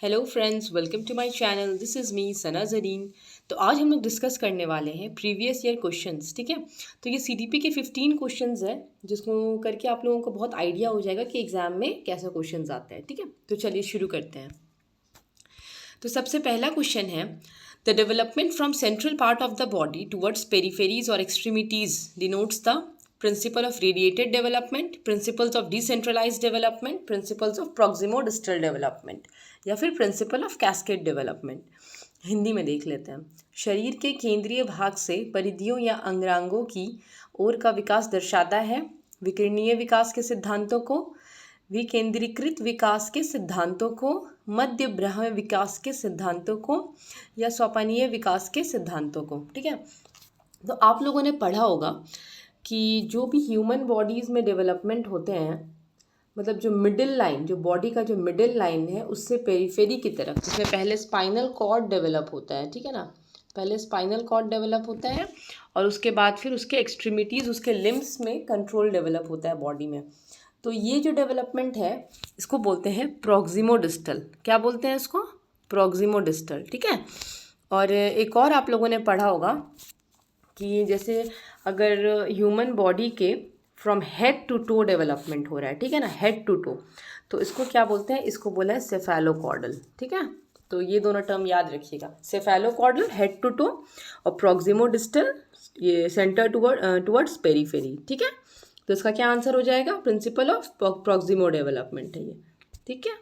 Hello friends, welcome to my channel. This is me Sana Zareen. तो आज हम लोग डिस्कस करने वाले हैं प्रीवियस ईयर क्वेश्चंस। ठीक है, तो ये सीडीपी के 15 क्वेश्चंस है जिसको करके आप लोगों को बहुत आइडिया हो जाएगा कि एग्जाम में कैसा क्वेश्चंस आते हैं। ठीक है, तो चलिए शुरू करते हैं। तो सबसे पहला क्वेश्चन है, the development from central part of the body towards peripheries और extremities denotes the principle of radiated development, principles of decentralized development, principles of proximodistal development या फिर principle of cascade development. Hindi में देख लेते हैं। शरीर के केंद्रीय भाग से परिधियों या अंगांगों की ओर का विकास दर्शाता है। विकिरणीय विकास के सिद्धांतों को, विकेंद्रीकृत विकास के सिद्धांतों को, मध्य ब्रह्म विकास के सिद्धांतों को या सोपानीय विकास के सिद्धांतों को। ठीक है, तो आप लोगों ने पढ़ा होगा कि जो भी ह्यूमन बॉडीज़ में डेवलपमेंट होते हैं, मतलब जो मिडिल लाइन, जो बॉडी का जो मिडिल लाइन है उससे पेरिफेरी की तरफ, जिसमें पहले स्पाइनल कॉर्ड डेवलप होता है। ठीक है ना, पहले स्पाइनल कॉर्ड डेवलप होता है और उसके बाद फिर उसके एक्सट्रीमिटीज़, उसके लिम्स में कंट्रोल डेवलप होता है बॉडी में। तो ये जो डेवलपमेंट है इसको बोलते हैं प्रॉक्सिमोडिस्टल। क्या बोलते हैं इसको? प्रॉक्सिमोडिस्टल। ठीक है, और एक और आप लोगों ने पढ़ा होगा कि जैसे अगर ह्यूमन बॉडी के from head to toe development हो रहा है, ठीक है ना, हेड टू टो, तो इसको क्या बोलते हैं? इसको बोला है सेफेलोकॉर्डल। ठीक है, तो ये दोनों टर्म याद रखिएगा, सेफेलोकॉर्डल हेड टू टो और प्रॉक्सिमोडिस्टल ये सेंटर टुवर्ड्स पेरीफेरी। ठीक है, तो इसका क्या आंसर हो जाएगा? प्रिंसिपल ऑफ प्रॉक्सिमो डेवलपमेंट है ये। ठीक है,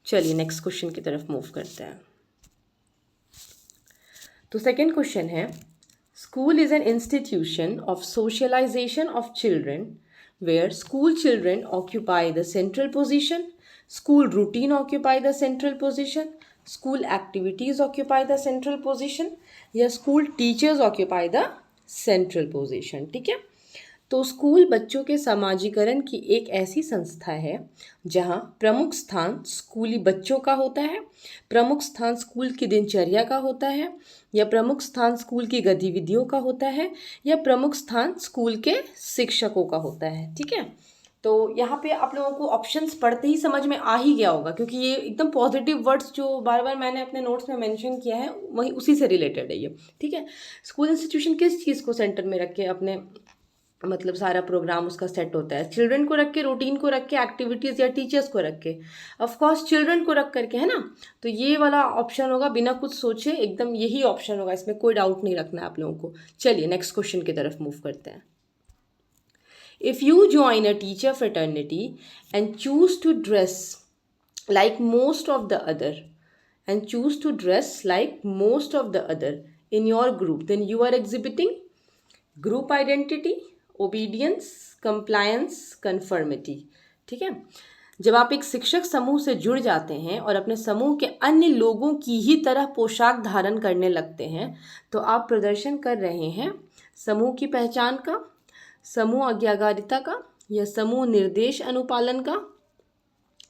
चलिए नेक्स्ट क्वेश्चन की तरफ मूव करते हैं। तो सेकेंड क्वेश्चन है, school is an institution of socialization of children where school children occupy the central position, school routine occupy the central position, school activities occupy the central position या school teachers occupy the central position. ठीक है, तो school बच्चों के समाजीकरण की एक ऐसी संस्था है जहां प्रमुख स्थान स्कूली बच्चों का होता है, प्रमुख स्थान स्कूल की दिनचर्या का होता है, या प्रमुख स्थान स्कूल की गतिविधियों का होता है, या प्रमुख स्थान स्कूल के शिक्षकों का होता है। ठीक है, तो यहाँ पे आप लोगों को ऑप्शंस पढ़ते ही समझ में आ ही गया होगा, क्योंकि ये एकदम पॉजिटिव वर्ड्स जो बार बार मैंने अपने नोट्स में मेंशन किया है वही उसी से रिलेटेड है ये। ठीक है, स्कूल इंस्टीट्यूशन किस चीज़ को सेंटर में रख के अपने मतलब सारा प्रोग्राम उसका सेट होता है? चिल्ड्रन को रख के, रूटीन को रख के, एक्टिविटीज़ या टीचर्स को रख के? ऑफ कोर्स चिल्ड्रन को रख करके, है ना। तो ये वाला ऑप्शन होगा, बिना कुछ सोचे एकदम यही ऑप्शन होगा, इसमें कोई डाउट नहीं रखना है आप लोगों को। चलिए नेक्स्ट क्वेश्चन की तरफ मूव करते हैं। If you join a teacher fraternity and choose to dress like most of the other and choose to dress like most of the other in your group, then you are exhibiting group identity, obedience, compliance, conformity। ठीक है, जब आप एक शिक्षक समूह से जुड़ जाते हैं और अपने समूह के अन्य लोगों की ही तरह पोशाक धारण करने लगते हैं तो आप प्रदर्शन कर रहे हैं समूह की पहचान का, समूह आज्ञाकारिता का, या समूह निर्देश अनुपालन का,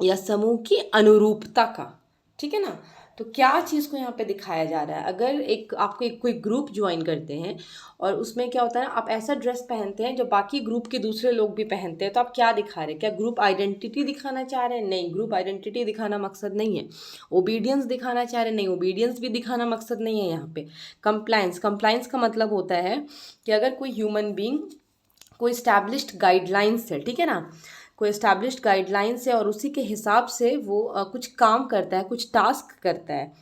या समूह की अनुरूपता का। ठीक है ना, तो क्या चीज़ को यहाँ पे दिखाया जा रहा है? अगर कोई ग्रुप ज्वाइन करते हैं और उसमें क्या होता है ना, आप ऐसा ड्रेस पहनते हैं जो बाकी ग्रुप के दूसरे लोग भी पहनते हैं, तो आप क्या दिखा रहे हैं? क्या ग्रुप आइडेंटिटी दिखाना चाह रहे हैं? नहीं, ग्रुप आइडेंटिटी दिखाना मकसद नहीं है। ओबीडियंस दिखाना चाह रहे हैं? नहीं, ओबीडियंस भी दिखाना मकसद नहीं है यहाँ पे। कंप्लायंस का मतलब होता है कि अगर कोई ह्यूमन बींग कोई इस्टेब्लिश्ड गाइडलाइंस है, ठीक है ना, कोई इस्टेब्लिश्ड गाइडलाइंस है और उसी के हिसाब से वो कुछ काम करता है, कुछ टास्क करता है,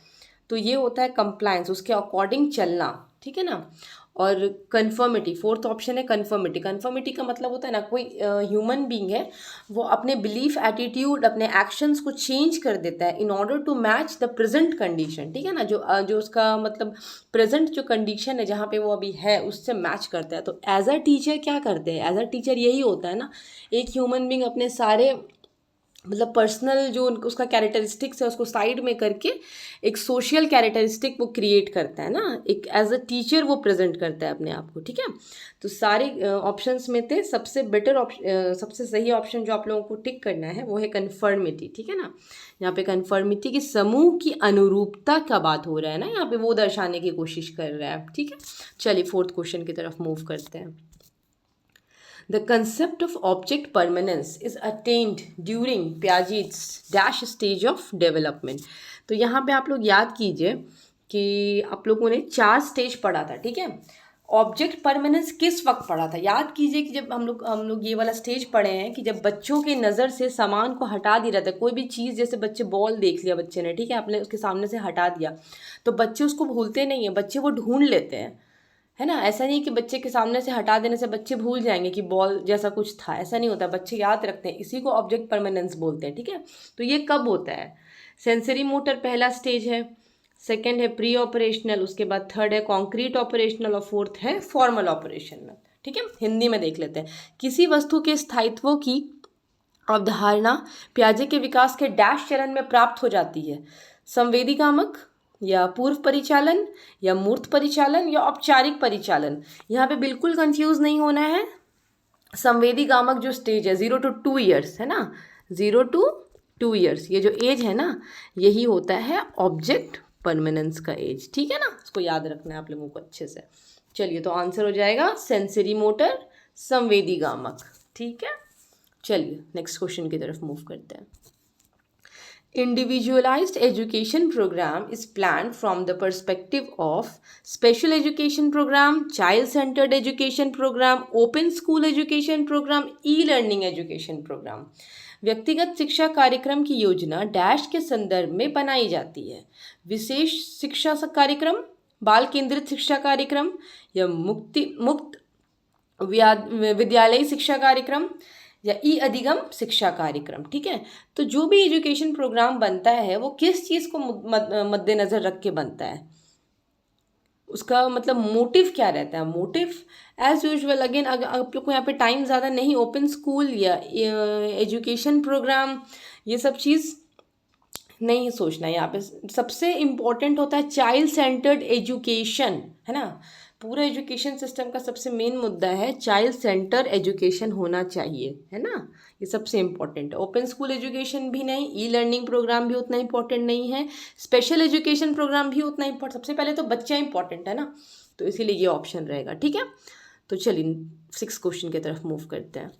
तो ये होता है कंप्लायंस, उसके अकॉर्डिंग चलना। ठीक है ना, और कन्फर्मिटी, फोर्थ ऑप्शन है कन्फर्मिटी। कन्फर्मिटी का मतलब होता है ना, कोई ह्यूमन बींग है वो अपने बिलीफ, एटीट्यूड, अपने एक्शंस को चेंज कर देता है in order to match the present condition. ठीक है ना, जो उसका मतलब प्रेजेंट जो कंडीशन है जहाँ पे वो अभी है उससे मैच करता है। तो एज अ टीचर क्या करते हैं? एज अ टीचर यही होता है ना, एक ह्यूमन बींग अपने सारे मतलब पर्सनल जो उसका कैरेक्टरिस्टिक्स है उसको साइड में करके एक सोशल कैरेक्टरिस्टिक वो क्रिएट करता है ना, एक एज अ टीचर वो प्रेजेंट करता है अपने आप को। ठीक है, तो सारे ऑप्शंस में थे सबसे बेटर ऑप्शन, सबसे सही ऑप्शन जो आप लोगों को टिक करना है वो है कन्फर्मिटी। ठीक है ना, यहाँ पे कन्फर्मिटी की समूह की अनुरूपता का बात हो रहा है ना, यहाँ पे वो दर्शाने की कोशिश कर रहा है। ठीक है, चलिए फोर्थ क्वेश्चन की तरफ मूव करते हैं। The concept of object permanence is attained during Piaget's dash stage of development. तो यहाँ पे आप लोग याद कीजिए कि आप लोगों ने 4 स्टेज पढ़ा था, ठीक है। ऑब्जेक्ट परमानेंस किस वक्त पढ़ा था, याद कीजिए कि जब हम लोग ये वाला स्टेज पढ़े हैं कि जब बच्चों के नज़र से सामान को हटा दिया जाता है, कोई भी चीज़, जैसे बच्चे बॉल देख लिया बच्चे ने, ठीक है, आपने उसके सामने से हटा दिया, तो बच्चे उसको भूलते नहीं हैं, बच्चे वो ढूंढ लेते हैं, है ना। ऐसा नहीं कि बच्चे के सामने से हटा देने से बच्चे भूल जाएंगे कि बॉल जैसा कुछ था, ऐसा नहीं होता, बच्चे याद रखते हैं, इसी को ऑब्जेक्ट परमानेंस बोलते हैं, ठीक है। तो ये कब होता है, सेंसरी मोटर पहला स्टेज है, सेकंड है प्री ऑपरेशनल, उसके बाद थर्ड है कॉन्क्रीट ऑपरेशनल और फोर्थ है फॉर्मल ऑपरेशनल, ठीक है। हिंदी में देख लेते हैं। किसी वस्तु के स्थायित्व की अवधारणा प्याजे के विकास के डैश चरण में प्राप्त हो जाती है, संवेदीकामक या पूर्व परिचालन या मूर्त परिचालन या औपचारिक परिचालन। यहाँ पे बिल्कुल कंफ्यूज नहीं होना है। संवेदीकामक जो स्टेज है 0 to 2 ईयर्स है ना, 0 to 2 ईयर्स, ये जो एज है ना, यही होता है ऑब्जेक्ट परमानेंस का एज, ठीक है ना। इसको याद रखना है आप लोगों को अच्छे से। चलिए, तो आंसर हो जाएगा सेंसरी मोटर, संवेदीकामक, ठीक है। चलिए नेक्स्ट क्वेश्चन की तरफ मूव करते हैं। Individualized education program is planned from the perspective of special education program, child-centered education program, open school education program, e-learning education program. व्यक्तिगत शिक्षा कार्यक्रम की योजना डैश के संदर्भ में बनाई जाती है। विशेष शिक्षा कार्यक्रम, बाल केंद्रित शिक्षा कार्यक्रम या मुक्त विद्यालयी शिक्षा कार्यक्रम या ई अधिगम शिक्षा कार्यक्रम, ठीक है। तो जो भी एजुकेशन प्रोग्राम बनता है वो किस चीज़ को मद्देनज़र रख के बनता है, उसका मतलब मोटिव क्या रहता है। मोटिव एज यूजुअल, अगेन अगर आप लोग को यहाँ पे टाइम ज़्यादा नहीं, ओपन स्कूल या एजुकेशन प्रोग्राम ये सब चीज़ नहीं सोचना है। यहाँ पे सबसे इम्पोर्टेंट होता है चाइल्ड सेंटर्ड एजुकेशन, है ना। पूरा एजुकेशन सिस्टम का सबसे मेन मुद्दा है चाइल्ड सेंटर एजुकेशन होना चाहिए, है ना। ये सबसे इम्पोर्टेंट है। ओपन स्कूल एजुकेशन भी नहीं, ई लर्निंग प्रोग्राम भी उतना इम्पोर्टेंट नहीं है, स्पेशल एजुकेशन प्रोग्राम भी उतना इम्पोर्टेंट, सबसे पहले तो बच्चा इम्पोर्टेंट है ना, तो इसीलिए ये ऑप्शन रहेगा, ठीक है। तो चलिए 6 क्वेश्चन की तरफ मूव करते हैं।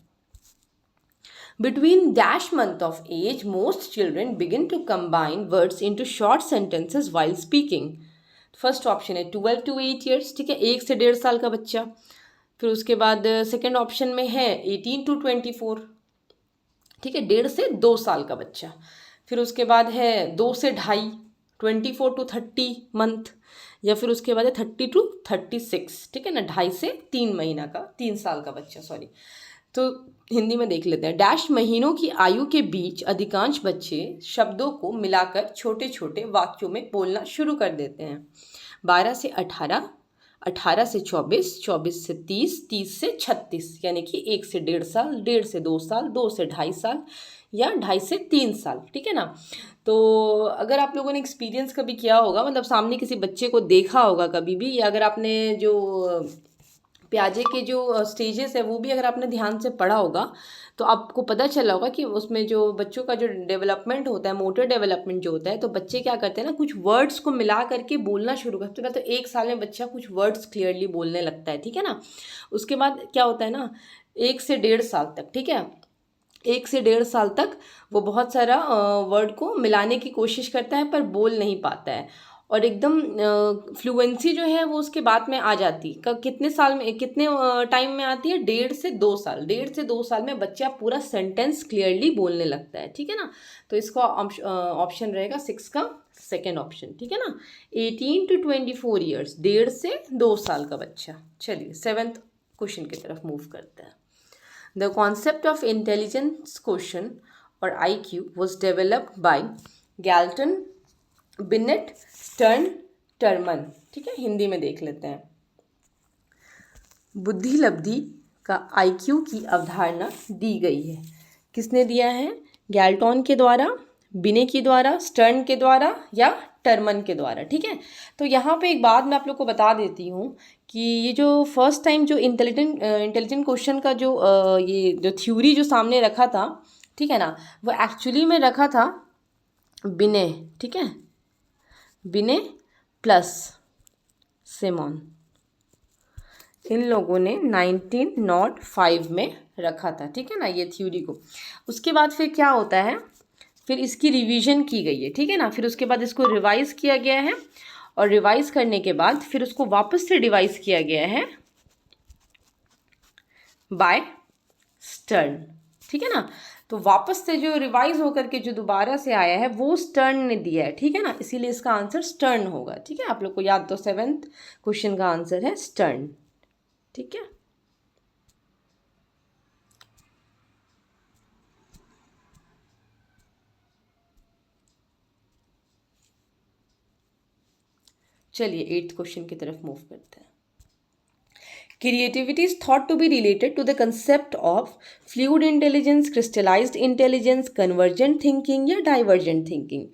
Between dash month of age, most children begin to combine words into short sentences while speaking. First option है 12 to 8 ईयर्स, ठीक है, 1 से 1.5 साल का बच्चा। फिर उसके बाद सेकंड ऑप्शन में है 18 to 24, ठीक है, 1.5 से 2 साल का बच्चा। फिर उसके बाद है 2 से 2.5, 24 to 30 मंथ, या फिर उसके बाद है 30 to 36, ठीक है ना, 2.5 से 3 महीना का, 3 साल का बच्चा, सॉरी। तो हिंदी में देख लेते हैं। डैश महीनों की आयु के बीच अधिकांश बच्चे शब्दों को मिलाकर छोटे छोटे वाक्यों में बोलना शुरू कर देते हैं। 12 से 18, 18 से 24, 24 से 30, 30 से 36, यानी कि 1 से 1.5 साल, 1.5 से 2 साल, 2 से 2.5 साल या 2.5 से 3 साल, ठीक है ना। तो अगर आप लोगों ने एक्सपीरियंस कभी किया होगा, मतलब सामने किसी बच्चे को देखा होगा कभी भी, या अगर आपने जो प्याजे के जो स्टेजेस है वो भी अगर आपने ध्यान से पढ़ा होगा तो आपको पता चला होगा कि उसमें जो बच्चों का जो डेवलपमेंट होता है, मोटर डेवलपमेंट जो होता है, तो बच्चे क्या करते हैं ना, कुछ वर्ड्स को मिला करके बोलना शुरू करते हैं। तो 1 साल में बच्चा कुछ वर्ड्स क्लियरली बोलने लगता है, ठीक है ना। उसके बाद क्या होता है ना, 1 से 1.5 साल तक, ठीक है, 1 से 1.5 साल तक वो बहुत सारा वर्ड को मिलाने की कोशिश करता है पर बोल नहीं पाता है, और एकदम फ्लुएंसी जो है वो उसके बाद में आ जाती। कितने साल में, कितने टाइम में आती है, 1.5 से 2 साल, 1.5 से 2 साल में बच्चा पूरा सेंटेंस क्लियरली बोलने लगता है, ठीक है ना। तो इसका ऑप्शन रहेगा 6 का सेकेंड ऑप्शन, ठीक है ना। 18 to 24 ईयर्स, 1.5 से 2 साल का बच्चा। चलिए 7th क्वेश्चन की तरफ मूव करते हैं। The concept of intelligence question और IQ was developed by Galton, beneath, stern, Terman, ठीक है। हिंदी में देख लेते हैं। बुद्धि लब्धि का IQ की अवधारणा दी गई है, किसने दिया है, गैल्टन के द्वारा, बिने के द्वारा, स्टर्न के द्वारा या टर्मन के द्वारा, ठीक है। तो यहाँ पे एक बात मैं आप लोग को बता देती हूँ कि ये जो फर्स्ट टाइम जो इंटेलिजेंट क्वेश्चन का जो ये जो थ्योरी जो सामने रखा था, ठीक है ना, वो एक्चुअली में रखा था बिने, ठीक है, बिने प्लस सिमोन। इन लोगों ने 1905 में रखा था, ठीक है ना, ये थ्योरी को। उसके बाद फिर क्या होता है, फिर इसकी रिवीजन की गई है, ठीक है ना, फिर उसके बाद इसको रिवाइज किया गया है, और रिवाइज करने के बाद फिर उसको वापस से रिवाइज किया गया है बाय स्टर्न, ठीक है ना। तो वापस से जो रिवाइज होकर के जो दोबारा से आया है वो स्टर्न ने दिया है, ठीक है ना, इसीलिए इसका आंसर स्टर्न होगा, ठीक है। आप लोग को याद, तो 7th क्वेश्चन का आंसर है स्टर्न, ठीक है। चलिए 8th क्वेश्चन की तरफ मूव करते हैं। Creativity is thought to be related to the concept of fluid intelligence, crystallized intelligence, convergent thinking या divergent thinking।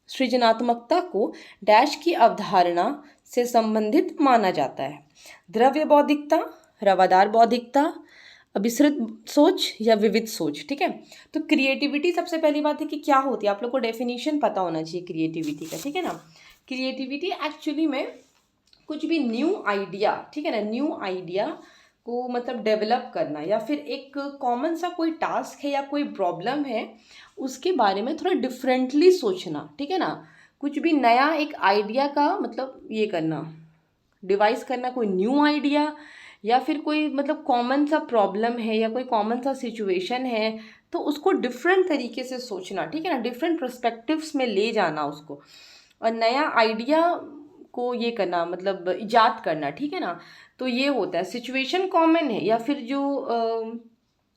सृजनात्मकता को डैश की अवधारणा से संबंधित माना जाता है। द्रव्य बौद्धिकता, रवादार बौद्धिकता, अभिसृत सोच या विविध सोच, ठीक है। तो क्रिएटिविटी, सबसे पहली बात है कि क्या होती है, आप लोग को डेफिनेशन पता होना चाहिए क्रिएटिविटी का, ठीक है ना। क्रिएटिविटी एक्चुअली में कुछ भी न्यू आइडिया, ठीक है ना, न्यू आइडिया को मतलब डेवलप करना, या फिर एक कॉमन सा कोई टास्क है या कोई प्रॉब्लम है उसके बारे में थोड़ा डिफरेंटली सोचना, ठीक है ना। कुछ भी नया एक आइडिया का मतलब ये करना, डिवाइस करना, कोई न्यू आइडिया, या फिर कोई मतलब कॉमन सा प्रॉब्लम है या कोई कॉमन सा सिचुएशन है तो उसको डिफरेंट तरीके से सोचना, ठीक है ना, डिफरेंट पर्सपेक्टिव्स में ले जाना उसको, और नया आइडिया को ये करना, मतलब इजाद करना, ठीक है ना। तो ये होता है, सिचुएशन कॉमन है या फिर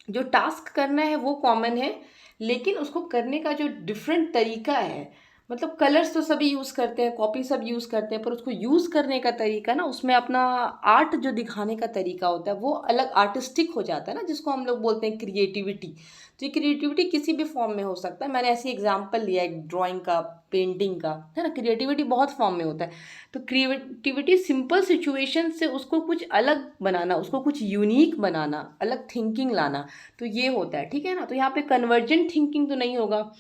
जो टास्क करना है वो कॉमन है, लेकिन उसको करने का जो डिफरेंट तरीका है, मतलब कलर्स तो सभी यूज़ करते हैं, कॉपी सब यूज़ करते हैं, पर उसको यूज़ करने का तरीका ना, उसमें अपना आर्ट जो दिखाने का तरीका होता है वो अलग आर्टिस्टिक हो जाता है ना, जिसको हम लोग बोलते हैं क्रिएटिविटी। तो ये क्रिएटिविटी किसी भी फॉर्म में हो सकता है, मैंने ऐसी एग्जांपल लिया एक ड्राइंग का, पेंटिंग का, है ना। क्रिएटिविटी बहुत फॉर्म में होता है। तो क्रिएटिविटी सिंपल सिचुएशन से उसको कुछ अलग बनाना, उसको कुछ यूनिक बनाना, अलग थिंकिंग लाना, तो ये होता है, ठीक है ना। तो यहाँ पे कन्वर्जेंट थिंकिंग तो नहीं होगा,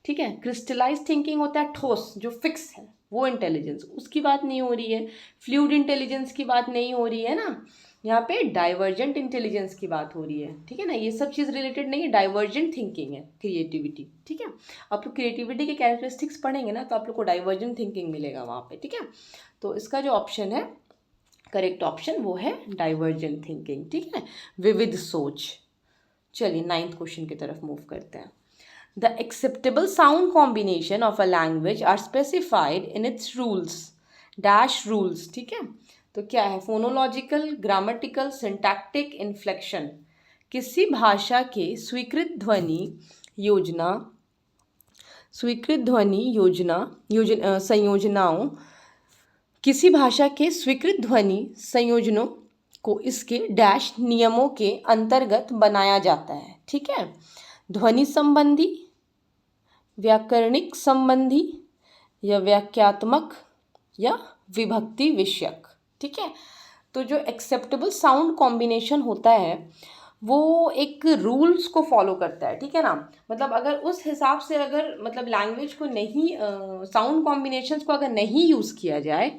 ठीक है। क्रिस्टलाइज थिंकिंग होता है ठोस, जो फिक्स है, वो इंटेलिजेंस, उसकी बात नहीं हो रही है। फ्लूइड इंटेलिजेंस की बात नहीं हो रही है ना, यहाँ पे डाइवर्जेंट इंटेलिजेंस की बात हो रही है, ठीक है ना। ये सब चीज़ रिलेटेड नहीं है, डाइवर्जेंट थिंकिंग है क्रिएटिविटी, ठीक है। आप लोग क्रिएटिविटी के कैरेक्टरिस्टिक्स पढ़ेंगे ना तो आप लोग को डाइवर्जेंट थिंकिंग मिलेगा वहाँ पे, ठीक है। तो इसका जो ऑप्शन है, करेक्ट ऑप्शन, वो है डाइवर्जेंट थिंकिंग, ठीक है, विविध सोच। चलिए 9th क्वेश्चन की तरफ मूव करते हैं। The acceptable sound combination of a language are specified in its rules, dash rules, ठीक है। तो क्या है, फोनोलॉजिकल, ग्रामेटिकल, सिंटैक्टिक, इन्फ्लेक्शन। किसी भाषा के संयोजनाओं, किसी भाषा के स्वीकृत ध्वनि संयोजनों को इसके डैश नियमों के अंतर्गत बनाया जाता है, ठीक है। ध्वनि संबंधी, व्याकरणिक संबंधी, या वाक्यात्मक, या विभक्ति विषयक, ठीक है। तो जो एक्सेप्टेबल साउंड कॉम्बिनेशन होता है वो एक रूल्स को फॉलो करता है, ठीक है ना। मतलब अगर उस हिसाब से अगर मतलब लैंग्वेज को नहीं, साउंड कॉम्बिनेशंस को अगर नहीं यूज़ किया जाए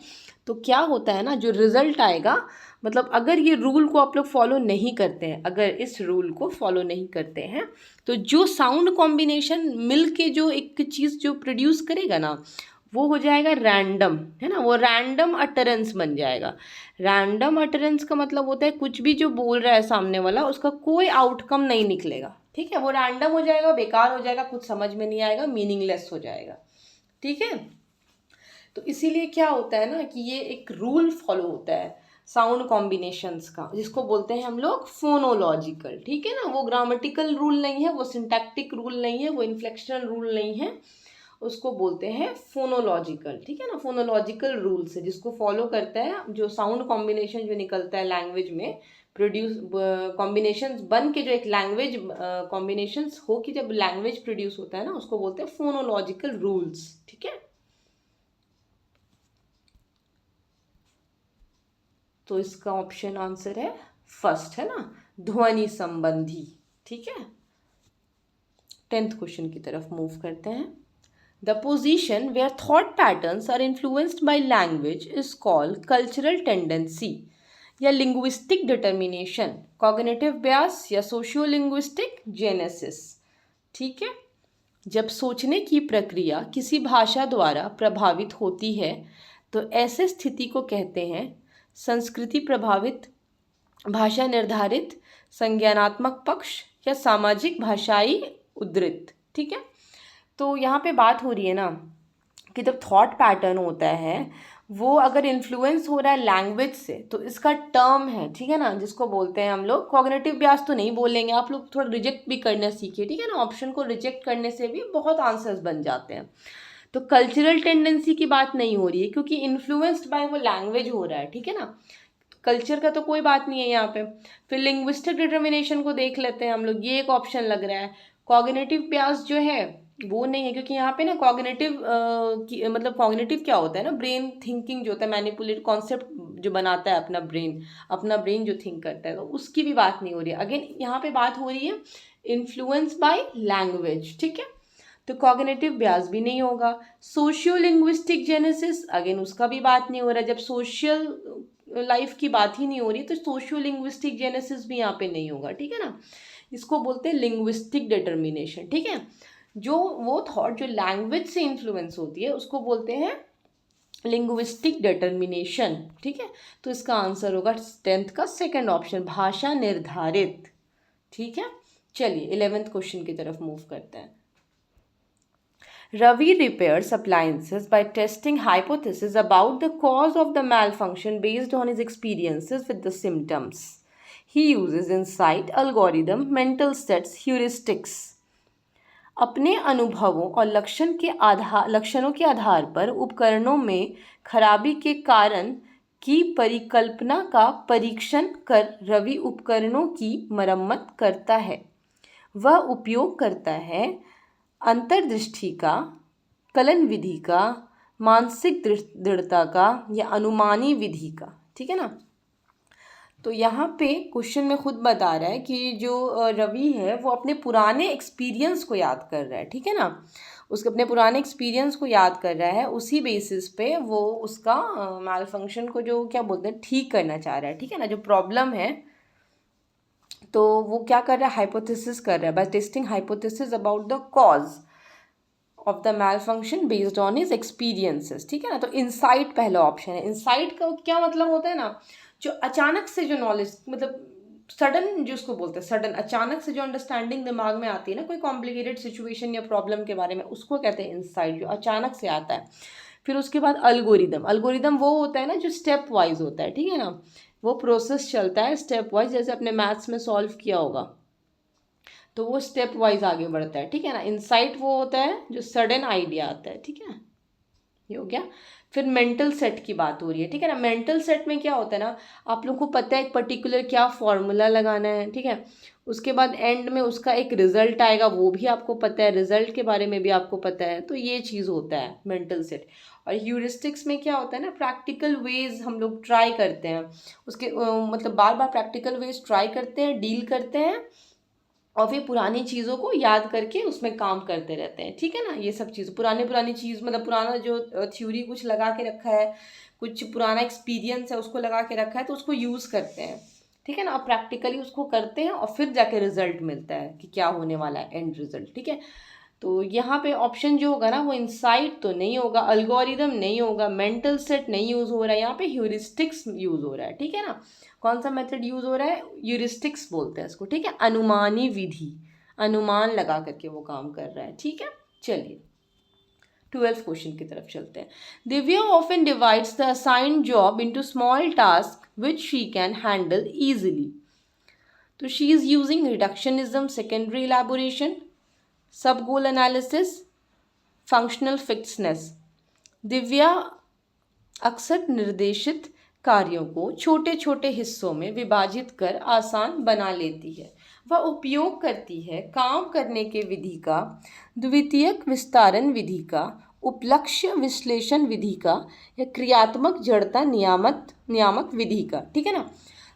तो क्या होता है ना, जो रिजल्ट आएगा, मतलब अगर ये रूल को आप लोग फॉलो नहीं करते हैं, अगर इस रूल को फॉलो नहीं करते हैं तो जो साउंड कॉम्बिनेशन मिल के जो एक चीज़ जो प्रोड्यूस करेगा ना वो हो जाएगा रैंडम, है ना, वो रैंडम अटरेंस बन जाएगा। रैंडम अटरेंस का मतलब होता है कुछ भी जो बोल रहा है सामने वाला उसका कोई आउटकम नहीं निकलेगा, ठीक है, वो रैंडम हो जाएगा, बेकार हो जाएगा, कुछ समझ में नहीं आएगा, मीनिंगलेस हो जाएगा, ठीक है। तो इसीलिए क्या होता है ना कि ये एक रूल फॉलो होता है साउंड कॉम्बिनेशंस का, जिसको बोलते हैं हम लोग फोनोलॉजिकल, ठीक है ना। वो ग्रामेटिकल रूल नहीं है, वो सिंटैक्टिक रूल नहीं है, वो इन्फ्लेक्शनल रूल नहीं है, उसको बोलते हैं फोनोलॉजिकल, ठीक है ना। फोनोलॉजिकल रूल्स है जिसको फॉलो करता है, जो साउंड कॉम्बिनेशन जो निकलता है लैंग्वेज में प्रोड्यूस, कॉम्बिनेशंस बन के जो एक लैंग्वेज कॉम्बिनेशंस हो के जब लैंग्वेज प्रोड्यूस होता है ना उसको बोलते हैं फोनोलॉजिकल रूल्स, ठीक है। तो इसका ऑप्शन आंसर है फर्स्ट, है ना, ध्वनि संबंधी, ठीक है। 10th क्वेश्चन की तरफ मूव करते हैं। The position where thought patterns are influenced by language is called cultural tendency. या लिंग्विस्टिक डिटर्मिनेशन, कॉग्निटिव बियास या सोशियो लिंग्विस्टिक जेनेसिस। ठीक है, जब सोचने की प्रक्रिया किसी भाषा द्वारा प्रभावित होती है तो ऐसे स्थिति को कहते हैं संस्कृति प्रभावित, भाषा निर्धारित, संज्ञानात्मक पक्ष या सामाजिक भाषाई उद्धृत। ठीक है, तो यहाँ पे बात हो रही है ना कि जब थॉट पैटर्न होता है वो अगर इन्फ्लुएंस हो रहा है लैंग्वेज से तो इसका टर्म है, ठीक है ना, जिसको बोलते हैं हम लोग कॉग्निटिव बियास। तो नहीं बोलेंगे, आप लोग थोड़ा रिजेक्ट भी करना सीखिए, ठीक है ना, ऑप्शन को रिजेक्ट करने से भी बहुत आंसर्स बन जाते हैं। तो कल्चरल टेंडेंसी की बात नहीं हो रही है क्योंकि इन्फ्लुएंस्ड बाय वो लैंग्वेज हो रहा है, ठीक है ना, कल्चर का तो कोई बात नहीं है यहाँ पे। फिर लिंग्विस्टिक डिटर्मिनेशन को देख लेते हैं हम लोग, ये एक ऑप्शन लग रहा है। कॉग्निटिव बियास जो है वो नहीं है क्योंकि यहाँ पे ना कॉग्निटिव मतलब कॉग्निटिव क्या होता है ना, ब्रेन थिंकिंग जो होता है, मैनिपुलेट कॉन्सेप्ट जो बनाता है अपना ब्रेन जो थिंक करता है, तो उसकी भी बात नहीं हो रही है। अगेन यहाँ पे बात हो रही है इन्फ्लुएंस बाय लैंग्वेज, ठीक है, तो कॉग्निटिव बियास भी नहीं होगा। सोशियो लिंग्विस्टिक जेनेसिस, अगेन उसका भी बात नहीं हो रहा है, जब सोशल लाइफ की बात ही नहीं हो रही तो सोशियो लिंग्विस्टिक जेनेसिस भी यहाँ पे नहीं होगा, ठीक है ना, इसको बोलते हैं लिंग्विस्टिक डिटर्मिनेशन। ठीक है, जो वो थॉट जो लैंग्वेज से इन्फ्लुएंस होती है उसको बोलते हैं लिंग्विस्टिक डिटर्मिनेशन। ठीक है, तो इसका आंसर होगा 10th का सेकंड ऑप्शन, भाषा निर्धारित। ठीक है, चलिए 11th क्वेश्चन की तरफ मूव करते हैं। Ravi repairs appliances by testing hypotheses about the cause of the malfunction based on his experiences with the symptoms. He uses insight, algorithm, mental sets, heuristics. अपने अनुभवों और लक्षणों के आधार पर उपकरणों में खराबी के कारण की परिकल्पना का परीक्षण कर रवि उपकरणों की मरम्मत करता है। वह उपयोग करता है अंतर्दृष्टि का, कलन विधि का, मानसिक दृढ़ता का या अनुमानी विधि का। ठीक है ना, तो यहाँ पे क्वेश्चन में खुद बता रहा है कि जो रवि है वो अपने पुराने एक्सपीरियंस को याद कर रहा है, ठीक है ना, उसके अपने पुराने एक्सपीरियंस को याद कर रहा है, उसी बेसिस पे वो उसका मैल फंक्शन को जो क्या बोलते हैं ठीक करना चाह रहा है, ठीक है ना, जो प्रॉब्लम है तो वो क्या कर रहा है, हाइपोथेसिस कर रहा है, by testing hypothesis about the cause of the malfunction based on his experiences. ठीक है ना, तो इंसाइट पहला ऑप्शन है। इंसाइट का क्या मतलब होता है ना, जो अचानक से जो नॉलेज, मतलब सडन, जो उसको बोलते हैं सडन, अचानक से जो अंडरस्टैंडिंग दिमाग में आती है ना कोई कॉम्प्लिकेटेड सिचुएशन या प्रॉब्लम के बारे में, उसको कहते हैं इंसाइट, जो अचानक से आता है। फिर उसके बाद अल्गोरिदम वो होता है ना जो स्टेप वाइज होता है, ठीक है ना, वो प्रोसेस चलता है स्टेप वाइज, जैसे अपने मैथ्स में सॉल्व किया होगा तो वो स्टेप वाइज आगे बढ़ता है, ठीक है ना। इंसाइट वो होता है जो सडन आइडिया आता है, ठीक है, ये हो गया। फिर मेंटल सेट की बात हो रही है, ठीक है ना, मेंटल सेट में क्या होता है ना, आप लोगों को पता है एक पर्टिकुलर क्या फॉर्मूला लगाना है, ठीक है, उसके बाद एंड में उसका एक रिजल्ट आएगा, वो भी आपको पता है, रिजल्ट के बारे में भी आपको पता है, तो ये चीज़ होता है मेंटल सेट। और ह्यूरिस्टिक्स में क्या होता है ना, प्रैक्टिकल वेज हम लोग ट्राई करते हैं, उसके मतलब बार बार प्रैक्टिकल वेज ट्राई करते हैं, डील करते हैं और फिर पुरानी चीज़ों को याद करके उसमें काम करते रहते हैं, ठीक है ना। ये सब चीज़ पुरानी चीज़, मतलब पुराना जो थ्योरी कुछ लगा के रखा है, कुछ पुराना एक्सपीरियंस है उसको लगा के रखा है, तो उसको यूज़ करते हैं, ठीक है ना, और प्रैक्टिकली उसको करते हैं और फिर जाके रिजल्ट मिलता है कि क्या होने वाला है एंड रिजल्ट, ठीक है। तो यहाँ पे ऑप्शन जो होगा ना वो इंसाइट तो नहीं होगा, अल्गोरिदम नहीं होगा, मेंटल सेट नहीं यूज़ हो रहा है, यहाँ पे ह्यूरिस्टिक्स यूज़ हो रहा है, ठीक है ना। कौन सा मेथड यूज़ हो रहा है, ह्यूरिस्टिक्स बोलते हैं इसको, ठीक है, अनुमानी विधि, अनुमान लगा करके वो काम कर रहा है, ठीक है। चलिए 12th क्वेश्चन की तरफ चलते हैं। Divya often divides the assigned job into small task which she can handle easily. तो she is using reductionism, secondary elaboration, sub goal analysis, functional fixedness. Divya अक्सर निर्देशित कार्यों को छोटे छोटे हिस्सों में विभाजित कर आसान बना लेती है। वह उपयोग करती है काम करने के विधि का, द्वितीयक विस्तारण विधि का, उपलक्ष्य विश्लेषण विधि का या क्रियात्मक जड़ता नियामक विधि का, ठीक है ना।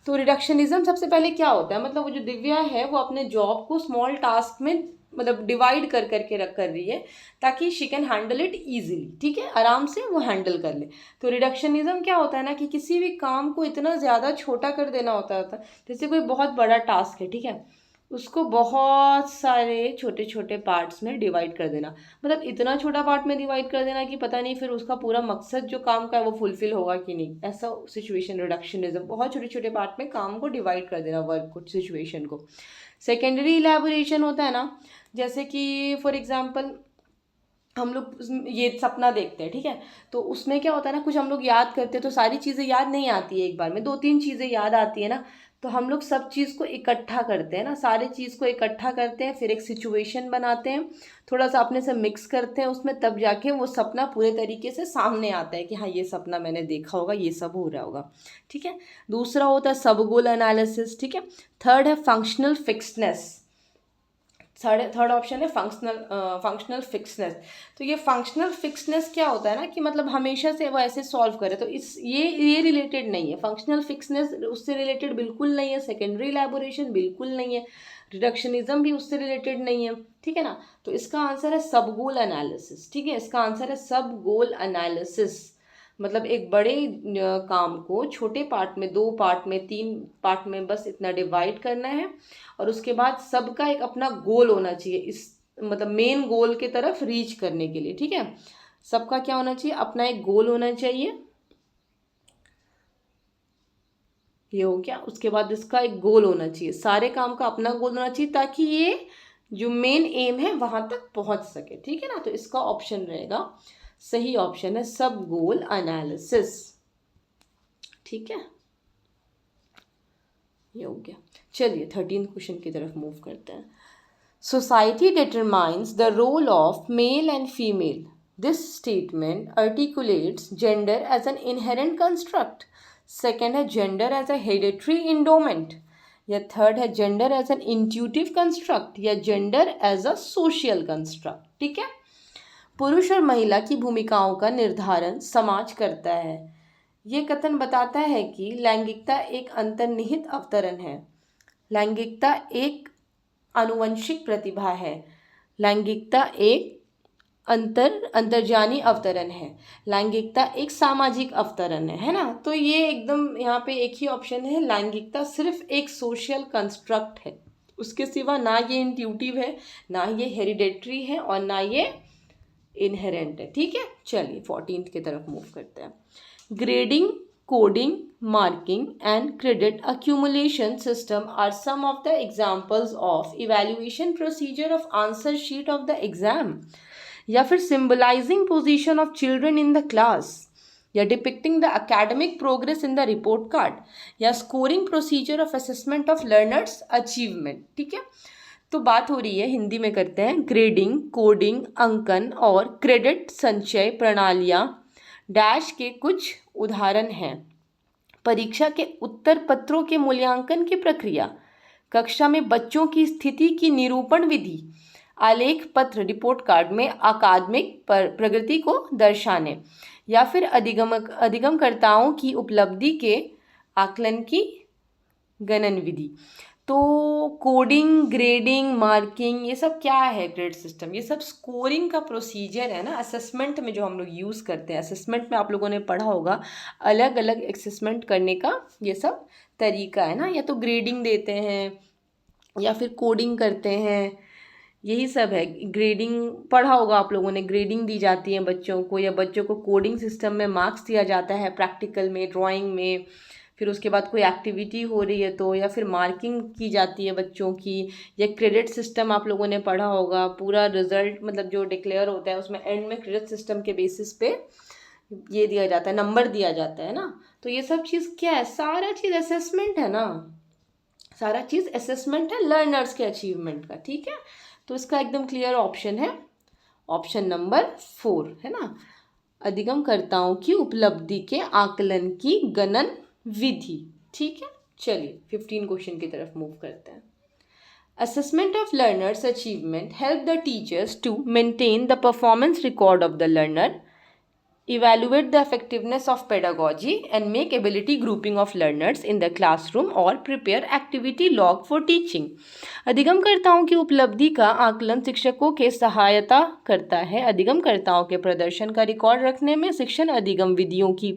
तो रिडक्शनिज्म सबसे पहले क्या होता है, मतलब वो जो दिव्या है वो अपने जॉब को स्मॉल टास्क में मतलब डिवाइड कर करके रख कर रही है ताकि she can handle it easily, ठीक है, आराम से वो हैंडल कर ले। तो रिडक्शनिज्म क्या होता है ना कि किसी भी काम को इतना ज़्यादा छोटा कर देना होता है। जैसे कोई बहुत बड़ा टास्क है, ठीक है, उसको बहुत सारे छोटे छोटे पार्ट्स में डिवाइड कर देना, मतलब इतना छोटा पार्ट में डिवाइड कर देना कि पता नहीं फिर उसका पूरा मकसद जो काम का है वो फुलफिल होगा कि नहीं, ऐसा सिचुएशन रिडक्शनिज्म। बहुत छोटे छोटे पार्ट में काम को डिवाइड कर देना, वर्क को, सिचुएशन को। सेकेंडरी इलेबोरेशन होता है ना, जैसे कि फॉर एग्जांपल हम लोग ये सपना देखते हैं, ठीक है, तो उसमें क्या होता है ना, कुछ हम लोग याद करते हैं तो सारी चीज़ें याद नहीं आती है एक बार में, 2-3 चीज़ें याद आती है ना, तो हम लोग सब चीज़ को इकट्ठा करते हैं ना, सारी चीज़ को इकट्ठा करते हैं, फिर एक सिचुएशन बनाते हैं, थोड़ा सा अपने से मिक्स करते हैं उसमें, तब जाके वो सपना पूरे तरीके से सामने आता है कि हाँ ये सपना मैंने देखा होगा, ये सब हो रहा होगा, ठीक है। दूसरा होता है सब गोल एनालिसिस, ठीक है। थर्ड है फंक्शनल फिक्सनेस, थर्ड ऑप्शन है फंक्शनल फिक्सनेस। तो ये फंक्शनल फिक्सनेस क्या होता है ना कि मतलब हमेशा से वो ऐसे सॉल्व करे, तो इस ये रिलेटेड नहीं है, फंक्शनल फिक्सनेस उससे रिलेटेड बिल्कुल नहीं है, सेकेंडरी इलैबोरेशन बिल्कुल नहीं है, रिडक्शनिज्म भी उससे रिलेटेड नहीं है, ठीक है ना। तो इसका आंसर है सब गोल एनालिसिस, ठीक है, इसका आंसर है सब गोल एनालिसिस। मतलब एक बड़े काम को छोटे पार्ट में, 2 पार्ट में, 3 पार्ट में बस इतना डिवाइड करना है, और उसके बाद सबका एक अपना गोल होना चाहिए, इस मतलब मेन गोल के तरफ रीच करने के लिए, ठीक है। सबका क्या होना चाहिए, अपना एक गोल होना चाहिए, ये हो गया। उसके बाद इसका एक गोल होना चाहिए, सारे काम का अपना गोल होना चाहिए ताकि ये जो मेन एम है वहां तक पहुंच सके, ठीक है ना। तो इसका ऑप्शन रहेगा, सही ऑप्शन है सब गोल एनालिसिस, ठीक है, ये हो गया। चलिए 13 क्वेश्चन की तरफ मूव करते हैं। Society determines the role of male and female, this statement articulates gender as an inherent construct. Second है gender as a hereditary endowment, या थर्ड है gender as an intuitive construct, या gender as a social construct, ठीक है। पुरुष और महिला की भूमिकाओं का निर्धारण समाज करता है। ये कथन बताता है कि लैंगिकता एक अंतर्निहित अवतरण है, लैंगिकता एक आनुवंशिक प्रतिभा है, लैंगिकता एक अंतर्जानी अवतरण है, लैंगिकता एक सामाजिक अवतरण है ना। तो ये एकदम यहाँ पे एक ही ऑप्शन है, लैंगिकता सिर्फ एक सोशल कंस्ट्रक्ट है, उसके सिवा ना ये इंट्यूटिव है, ना ये हेरिडेटरी है, और ना ये इनहेरेंट है, ठीक है। चलिए 14th की तरफ मूव करते हैं। Grading, coding, marking and credit accumulation system are some of the examples of evaluation procedure of answer sheet of the exam, या फिर symbolizing position of children in the class, या depicting the academic progress in the report card, या scoring procedure of assessment of learners achievement, ठीक है। तो बात हो रही है, हिंदी में करते हैं, ग्रेडिंग, कोडिंग, अंकन और क्रेडिट संचय प्रणालियाँ डैश के कुछ उदाहरण हैं। परीक्षा के उत्तर पत्रों के मूल्यांकन की प्रक्रिया, कक्षा में बच्चों की स्थिति की निरूपण विधि, आलेख पत्र रिपोर्ट कार्ड में अकादमिक प्रगति को दर्शाने, या फिर अधिगमकर्ताओं की उपलब्धि के आकलन की गणन विधि। तो कोडिंग, ग्रेडिंग, मार्किंग, ये सब क्या है, ग्रेड सिस्टम, ये सब स्कोरिंग का प्रोसीजर है ना, असेसमेंट में जो हम लोग यूज़ करते हैं। असेसमेंट में आप लोगों ने पढ़ा होगा, अलग अलग असेसमेंट करने का ये सब तरीका है ना, या तो ग्रेडिंग देते हैं या फिर कोडिंग करते हैं, यही सब है। ग्रेडिंग पढ़ा होगा आप लोगों ने, ग्रेडिंग दी जाती है बच्चों को, या बच्चों को कोडिंग सिस्टम में मार्क्स दिया जाता है प्रैक्टिकल में, ड्राइंग में, फिर उसके बाद कोई एक्टिविटी हो रही है तो, या फिर मार्किंग की जाती है बच्चों की, या क्रेडिट सिस्टम आप लोगों ने पढ़ा होगा, पूरा रिजल्ट मतलब जो डिक्लेयर होता है उसमें एंड में क्रेडिट सिस्टम के बेसिस पे ये दिया जाता है, नंबर दिया जाता है ना। तो ये सब चीज़ क्या है, सारा चीज़ असेसमेंट है ना, सारा चीज़ असेसमेंट है लर्नर्स के अचीवमेंट का, ठीक है। तो इसका एकदम क्लियर ऑप्शन है, ऑप्शन नंबर 4 है ना, अधिगमकर्ताओं की उपलब्धि के आकलन की गणन विधि, ठीक है। चलिए 15 क्वेश्चन की तरफ मूव करते हैं। Assessment of learners achievement help the teachers to maintain the performance record of the learner Evaluate the effectiveness of pedagogy and make ability grouping of learners in the classroom or prepare activity log for teaching. अधिगमकर्ताओं की उपलब्धि का आकलन शिक्षकों के सहायता करता है अधिगमकर्ताओं के प्रदर्शन का रिकॉर्ड रखने में, शिक्षण अधिगम विधियों की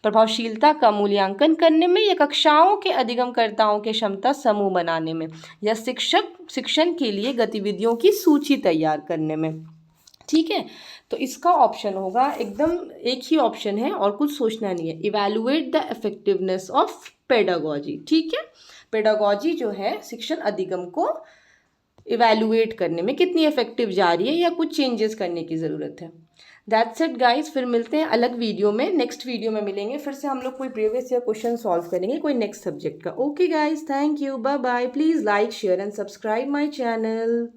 प्रभावशीलता का मूल्यांकन करने में, या कक्षाओं के अधिगमकर्ताओं के क्षमता समूह बनाने में, या शिक्षण के लिए गतिविधियों की सूची तैयार करने में। ठीक है, तो इसका ऑप्शन होगा एकदम एक ही ऑप्शन है और कुछ सोचना नहीं है, evaluate the effectiveness of pedagogy. ठीक है, पेडागॉजी जो है शिक्षण अधिगम को इवैल्यूएट करने में कितनी इफेक्टिव जा रही है या कुछ चेंजेस करने की ज़रूरत है। दैट्स इट गाइस, फिर मिलते हैं अलग वीडियो में, नेक्स्ट वीडियो में मिलेंगे, फिर से हम लोग कोई प्रीवियस ईयर क्वेश्चन सॉल्व करेंगे कोई नेक्स्ट सब्जेक्ट का। Okay guys, thank you, bye bye, please like share and subscribe my channel.